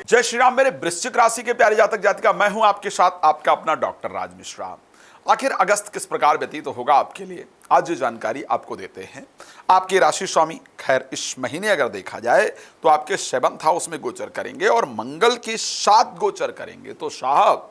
जय श्री राम। मेरे वृश्चिक राशि के प्यारे जातक जातिका, मैं हूं आपके साथ आपका अपना डॉक्टर राज मिश्रा। आखिर अगस्त किस प्रकार व्यतीत तो होगा आपके लिए, आज जो जानकारी आपको देते हैं। आपके राशि स्वामी खैर इस महीने अगर देखा जाए तो आपके 7th हाउस में गोचर करेंगे और मंगल के साथ गोचर करेंगे। तो साहब,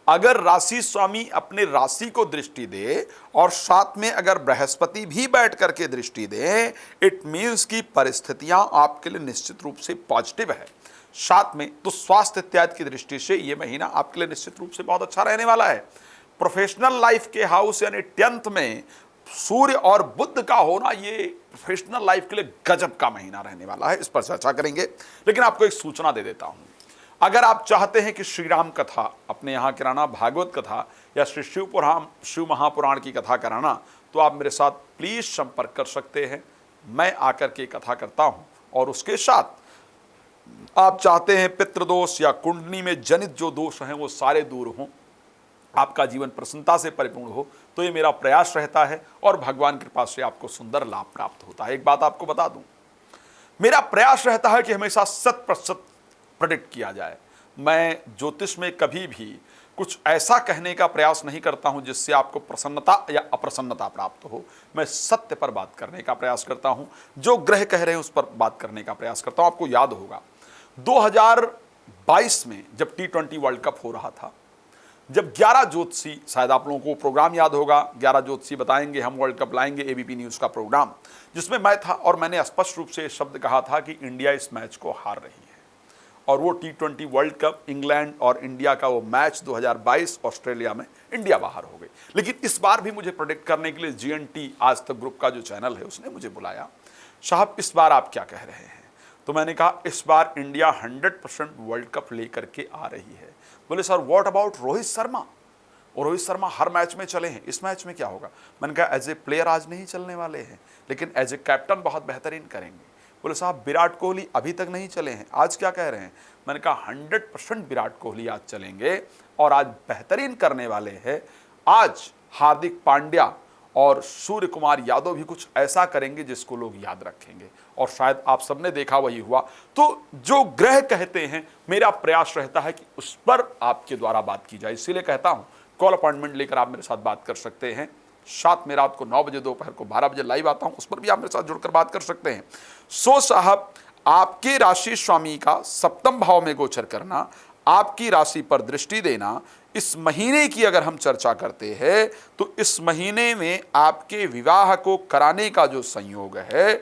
अगर राशि स्वामी अपने राशि को दृष्टि दे और साथ में अगर बृहस्पति भी बैठ करके दृष्टि दे, इट मीन्स की परिस्थितियां आपके लिए निश्चित रूप से पॉजिटिव है। साथ में तो स्वास्थ्य इत्यादि की दृष्टि से यह महीना आपके लिए निश्चित रूप से बहुत अच्छा रहने वाला है। प्रोफेशनल लाइफ के हाउस यानी 10th में सूर्य और बुध का होना, ये प्रोफेशनल लाइफ के लिए गजब का महीना रहने वाला है। इस पर चर्चा करेंगे, लेकिन आपको एक सूचना दे देता हूं। अगर आप चाहते हैं कि श्री राम कथा अपने यहाँ कराना, भागवत कथा या श्री शिव महापुराण की कथा कराना, तो आप मेरे साथ प्लीज संपर्क कर सकते हैं। मैं आकर के कथा करता हूं और उसके साथ आप चाहते हैं पितृदोष या कुंडली में जनित जो दोष हैं वो सारे दूर हों, आपका जीवन प्रसन्नता से परिपूर्ण हो, तो ये मेरा प्रयास रहता है और भगवान की कृपा से आपको सुंदर लाभ प्राप्त होता है। एक बात आपको बता दूं, मेरा प्रयास रहता है कि हमेशा 100% प्रेडिक्ट किया जाए। मैं ज्योतिष में कभी भी कुछ ऐसा कहने का प्रयास नहीं करता हूं जिससे आपको प्रसन्नता या अप्रसन्नता प्राप्त हो। मैं सत्य पर बात करने का प्रयास करता हूं, जो ग्रह कह रहे हैं उस पर बात करने का प्रयास करता हूं। आपको याद होगा 2022 में जब T20 वर्ल्ड कप हो रहा था, जब 11 ज्योतिषी, शायद आप लोगों को प्रोग्राम याद होगा, 11 ज्योतिषी बताएंगे हम वर्ल्ड कप लाएंगे, एबीपी न्यूज़ का प्रोग्राम, जिसमें मैं था और मैंने स्पष्ट रूप से शब्द कहा था कि इंडिया इस मैच को हार रही है। और वो T20 वर्ल्ड कप, इंग्लैंड और इंडिया का वो मैच 2022 ऑस्ट्रेलिया में इंडिया बाहर हो गई। लेकिन इस बार भी मुझे प्रेडिक्ट करने के लिए GNT आज तक ग्रुप का जो चैनल है उसने मुझे बुलाया, साहब इस बार आप क्या कह रहे हैं? तो मैंने कहा इस बार इंडिया 100% वर्ल्ड कप लेकर के आ रही है। बोले sir what about Rohit Sharma? और रोहित शर्मा हर मैच में चले हैं, इस मैच में क्या होगा? मैंने कहा एज ए प्लेयर आज नहीं चलने वाले हैं, लेकिन एज ए कैप्टन बहुत बेहतरीन करेंगे। बोले साहब विराट कोहली अभी तक नहीं चले हैं, आज क्या कह रहे हैं? मैंने कहा 100% विराट कोहली आज चलेंगे और आज बेहतरीन करने वाले हैं। आज हार्दिक पांड्या और सूर्य कुमार यादव भी कुछ ऐसा करेंगे जिसको लोग याद रखेंगे, और शायद आप सबने देखा वही हुआ। तो जो ग्रह कहते हैं, मेरा प्रयास रहता है कि उस पर आपके द्वारा बात की जाए। इसीलिए कहता हूं कॉल अपॉइंटमेंट लेकर आप मेरे साथ बात कर सकते हैं। साथ में रात को 9 बजे, दोपहर को 12 बजे लाइव आता हूं, उस पर भी आप मेरे साथ जुड़कर बात कर सकते हैं। सो साहब, आपके राशि स्वामी का 7th भाव में गोचर करना, आपकी राशि पर दृष्टि देना, इस महीने की अगर हम चर्चा करते हैं तो इस महीने में आपके विवाह को कराने का जो संयोग है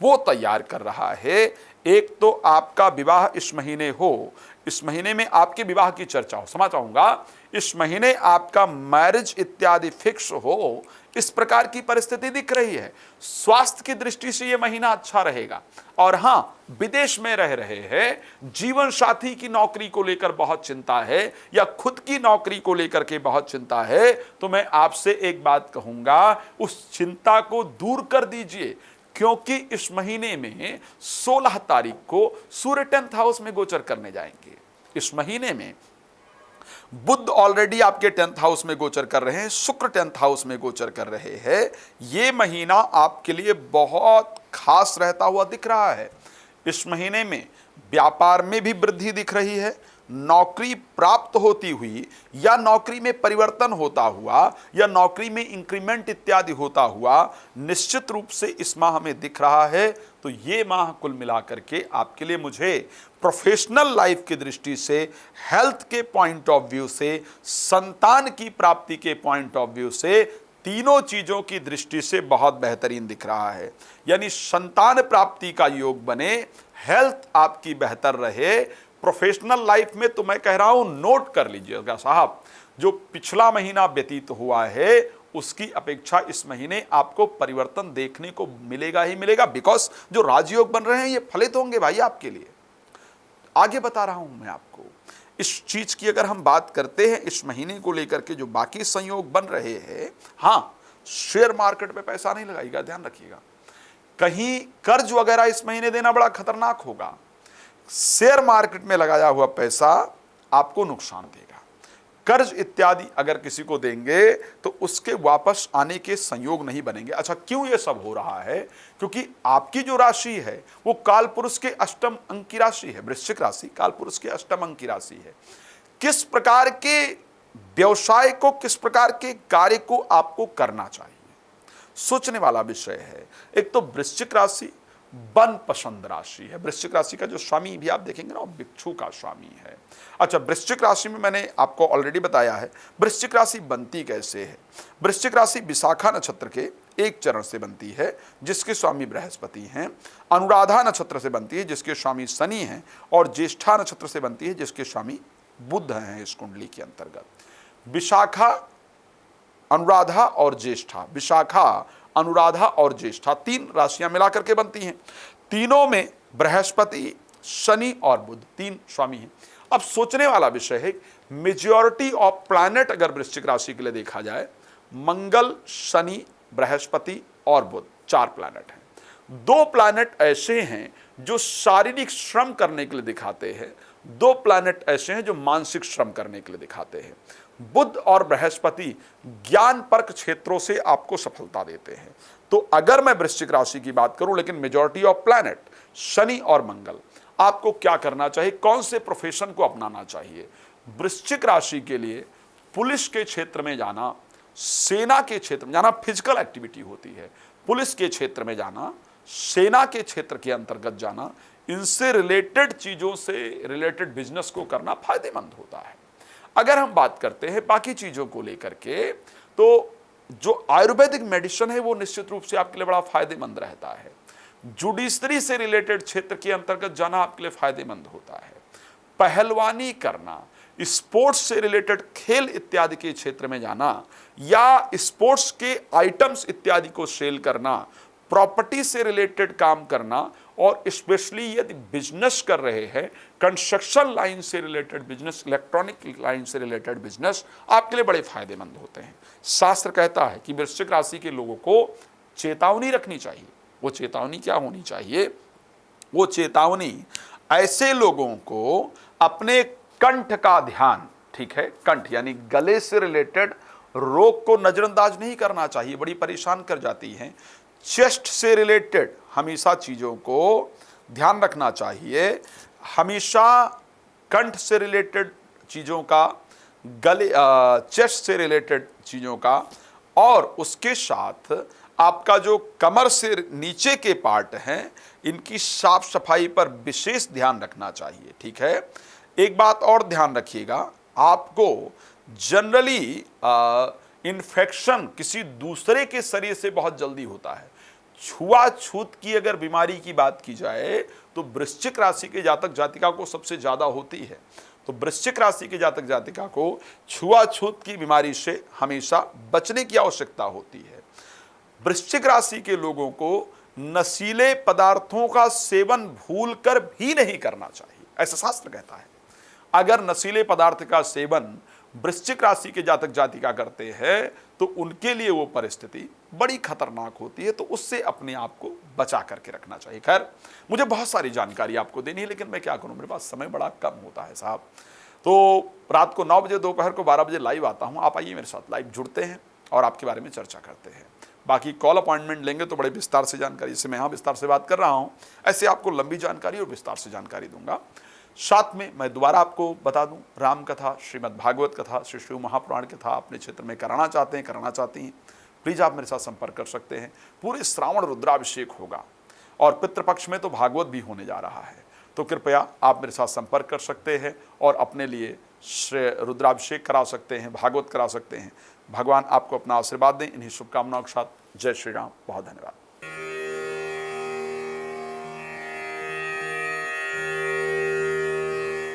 वो तैयार कर रहा है। एक तो आपका विवाह इस महीने हो, इस महीने में आपके विवाह की चर्चा हो, समझ चाहूंगा इस महीने आपका मैरिज इत्यादि फिक्स हो, इस प्रकार की परिस्थिति दिख रही है। स्वास्थ्य की दृष्टि से यह महीना अच्छा रहेगा। और हां, विदेश में रह रहे हैं, जीवन साथी की नौकरी को लेकर बहुत चिंता है या खुद की नौकरी को लेकर के बहुत चिंता है, तो मैं आपसे एक बात कहूंगा, उस चिंता को दूर कर दीजिए, क्योंकि इस महीने में 16 तारीख को सूर्य 10th हाउस में गोचर करने जाएंगे। इस महीने में बुध ऑलरेडी आपके 10th हाउस में गोचर कर रहे हैं, शुक्र 10th हाउस में गोचर कर रहे हैं। ये महीना आपके लिए बहुत खास रहता हुआ दिख रहा है। इस महीने में व्यापार में भी वृद्धि दिख रही है, नौकरी प्राप्त होती हुई या नौकरी में परिवर्तन होता हुआ या नौकरी में इंक्रीमेंट इत्यादि होता हुआ निश्चित रूप से इस माह में दिख रहा है। तो ये माह कुल मिलाकर के आपके लिए, मुझे प्रोफेशनल लाइफ की दृष्टि से, हेल्थ के पॉइंट ऑफ व्यू से, संतान की प्राप्ति के पॉइंट ऑफ व्यू से, तीनों चीजों की दृष्टि से बहुत बेहतरीन दिख रहा है। यानी संतान प्राप्ति का योग बने, हेल्थ आपकी बेहतर रहे। प्रोफेशनल लाइफ में तो मैं कह रहा हूं नोट कर लीजिएगा साहब, जो पिछला महीना व्यतीत हुआ है उसकी अपेक्षा इस महीने आपको परिवर्तन देखने को मिलेगा ही मिलेगा। बिकॉज जो राजयोग बन रहे हैं ये फलित होंगे भाई आपके लिए। आगे बता रहा हूं मैं आपको इस चीज की। अगर हम बात करते हैं इस महीने को लेकर के जो बाकी संयोग बन रहे हैं, हां, शेयर मार्केट पे पैसा नहीं लगाइएगा, ध्यान रखिएगा। कहीं कर्ज वगैरह इस महीने देना बड़ा खतरनाक होगा। शेयर मार्केट में लगाया हुआ पैसा आपको नुकसान देगा। कर्ज इत्यादि अगर किसी को देंगे तो उसके वापस आने के संयोग नहीं बनेंगे। अच्छा, क्यों ये सब हो रहा है? क्योंकि आपकी जो राशि है वो कालपुरुष के अष्टम अंक की राशि है। वृश्चिक राशि कालपुरुष के अष्टम अंक की राशि है। किस प्रकार के व्यवसाय को, किस प्रकार के कार्य को आपको करना चाहिए, सोचने वाला विषय है। एक तो वृश्चिक राशि वन पसंद राशि है। वृश्चिक राशि का जो स्वामी भी आप देखेंगे ना, भिक्षु का स्वामी है। अच्छा, वृश्चिक राशि में मैंने आपको ऑलरेडी बताया है वृश्चिक राशि बनती कैसे है। वृश्चिक राशि विशाखा नक्षत्र के एक चरण से बनती है जिसके स्वामी बृहस्पति हैं, अनुराधा नक्षत्र से बनती है जिसके स्वामी शनि हैं, और ज्येष्ठा नक्षत्र से बनती है जिसके स्वामी बुध हैं इस कुंडली के अंतर्गत। विशाखा, अनुराधा और ज्येष्ठा, विशाखा, अनुराधा और ज्येष्ठा, तीन राशियां मिलाकर के बनती हैं। तीनों में बृहस्पति, शनि और बुध तीन स्वामी हैं। अब सोचने वाला विषय है, मेजॉरिटी ऑफ प्लैनेट अगर वृश्चिक राशि के लिए देखा जाए, मंगल, शनि, बृहस्पति और बुध, चार प्लैनेट हैं। दो प्लैनेट ऐसे हैं जो शारीरिक श्रम करने के लिए दिखाते हैं, दो प्लैनेट ऐसे हैं जो मानसिक श्रम करने के लिए दिखाते हैं। बुध और बृहस्पति ज्ञान परक क्षेत्रों से आपको सफलता देते हैं। तो अगर मैं वृश्चिक राशि की बात करूं, लेकिन मेजॉरिटी ऑफ प्लैनेट शनि और मंगल, आपको क्या करना चाहिए, कौन से प्रोफेशन को अपनाना चाहिए? वृश्चिक राशि के लिए पुलिस के क्षेत्र में जाना, सेना के क्षेत्र में जाना, फिजिकल एक्टिविटी होती है, पुलिस के क्षेत्र में जाना, सेना के क्षेत्र के अंतर्गत जाना, इनसे रिलेटेड चीजों से रिलेटेड बिजनेस को करना फायदेमंद होता है। अगर हम बात करते हैं बाकी चीजों को लेकर के, तो जो आयुर्वेदिक मेडिसिन है वो निश्चित रूप से आपके लिए बड़ा फायदेमंद रहता है। जुडिशरी से रिलेटेड क्षेत्र के अंतर्गत जाना आपके लिए फायदेमंद होता है। पहलवानी करना, स्पोर्ट्स से रिलेटेड खेल इत्यादि के क्षेत्र में जाना, या स्पोर्ट्स के आइटम्स इत्यादि को सेल करना, प्रॉपर्टी से रिलेटेड काम करना, और स्पेशली यदि बिजनेस कर रहे हैं, कंस्ट्रक्शन लाइन से रिलेटेड बिजनेस, इलेक्ट्रॉनिक लाइन से रिलेटेड बिजनेस आपके लिए बड़े फायदेमंद होते हैं। शास्त्र कहता है कि वृश्चिक राशि के लोगों को चेतावनी रखनी चाहिए। वो चेतावनी क्या होनी चाहिए? वो चेतावनी ऐसे लोगों को अपने कंठ का ध्यान, ठीक है, कंठ यानी गले से रिलेटेड रोग को नजरअंदाज नहीं करना चाहिए, बड़ी परेशान कर जाती हैं। चेस्ट से रिलेटेड हमेशा चीज़ों को ध्यान रखना चाहिए। हमेशा कंठ से रिलेटेड चीज़ों का, गले, चेस्ट से रिलेटेड चीज़ों का, और उसके साथ आपका जो कमर से नीचे के पार्ट हैं इनकी साफ सफाई पर विशेष ध्यान रखना चाहिए। ठीक है, एक बात और ध्यान रखिएगा, आपको जनरली इन्फेक्शन किसी दूसरे के शरीर से बहुत जल्दी होता है। छुआछूत की अगर बीमारी की बात की जाए तो वृश्चिक राशि के जातक जातिका को सबसे ज्यादा होती है। तो वृश्चिक राशि के जातक जातिका को छुआछूत की बीमारी से हमेशा बचने की आवश्यकता होती है। वृश्चिक राशि के लोगों को नशीले पदार्थों का सेवन भूलकर भी नहीं करना चाहिए, ऐसा शास्त्र कहता है। अगर नशीले पदार्थ का सेवन वृश्चिक राशि के जातक जातिका करते हैं तो उनके लिए वो परिस्थिति बड़ी खतरनाक होती है, तो उससे अपने आप को बचा करके रखना चाहिए। खैर, मुझे बहुत सारी जानकारी आपको देनी है, लेकिन मैं क्या करूं, मेरे पास समय बड़ा कम होता है साहब। तो रात को 9 बजे, दोपहर को 12 बजे लाइव आता हूं, आप आइए मेरे साथ लाइव जुड़ते हैं और आपके बारे में चर्चा करते हैं। बाकी कॉल अपॉइंटमेंट लेंगे तो बड़े विस्तार से जानकारी, जैसे मैं यहाँ विस्तार से बात कर रहा हूँ ऐसे आपको लंबी जानकारी और विस्तार से जानकारी दूंगा। साथ में मैं दोबारा आपको बता दूं, राम कथा, श्रीमद् भागवत कथा, श्री शिव महापुराण कथा अपने क्षेत्र में कराना चाहते हैं, कराना चाहती हैं, प्लीज आप मेरे साथ संपर्क कर सकते हैं। पूरे श्रावण रुद्राभिषेक होगा और पितृपक्ष में तो भागवत भी होने जा रहा है, तो कृपया आप मेरे साथ संपर्क कर सकते हैं और अपने लिए रुद्राभिषेक करा सकते हैं, भागवत करा सकते हैं। भगवान आपको अपना आशीर्वाद दें। इन्हीं शुभकामनाओं के साथ जय श्री राम, बहुत धन्यवाद।